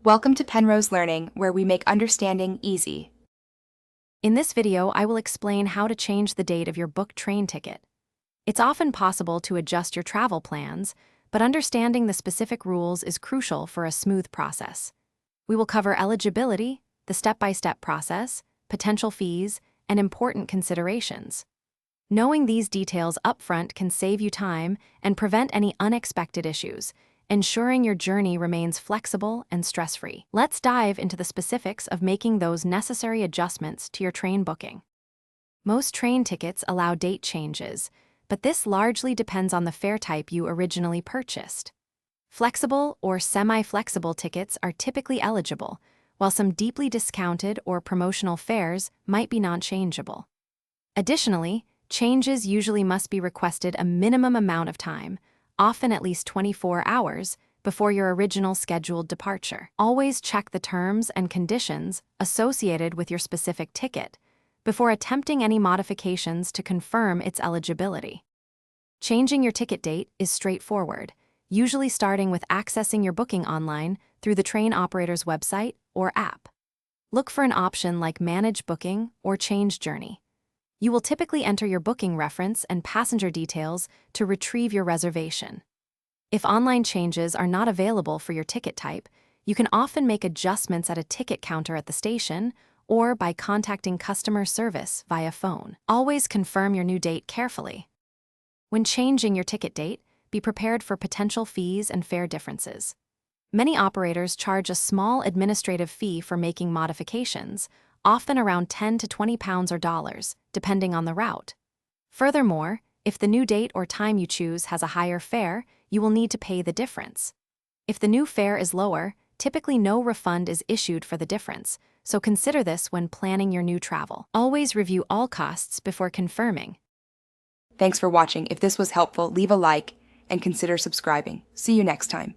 Welcome to Penrose Learning, where we make understanding easy. In this video, I will explain how to change the date of your booked train ticket. It's often possible to adjust your travel plans, but understanding the specific rules is crucial for a smooth process. We will cover eligibility, the step-by-step process, potential fees, and important considerations. Knowing these details upfront can save you time and prevent any unexpected issues, ensuring your journey remains flexible and stress-free. Let's dive into the specifics of making those necessary adjustments to your train booking. Most train tickets allow date changes, but this largely depends on the fare type you originally purchased. Flexible or semi-flexible tickets are typically eligible, while some deeply discounted or promotional fares might be non-changeable. Additionally, changes usually must be requested a minimum amount of time, often at least 24 hours, before your original scheduled departure. Always check the terms and conditions associated with your specific ticket before attempting any modifications to confirm its eligibility. Changing your ticket date is straightforward, usually starting with accessing your booking online through the train operator's website or app. Look for an option like Manage Booking or Change Journey. You will typically enter your booking reference and passenger details to retrieve your reservation. If online changes are not available for your ticket type, you can often make adjustments at a ticket counter at the station or by contacting customer service via phone. Always confirm your new date carefully. When changing your ticket date, be prepared for potential fees and fare differences. Many operators charge a small administrative fee for making modifications, often around £10 to £20 or dollars, depending on the route. Furthermore, if the new date or time you choose has a higher fare, you will need to pay the difference. If the new fare is lower, typically no refund is issued for the difference, so consider this when planning your new travel. Always review all costs before confirming. Thanks for watching. If this was helpful, leave a like and consider subscribing. See you next time.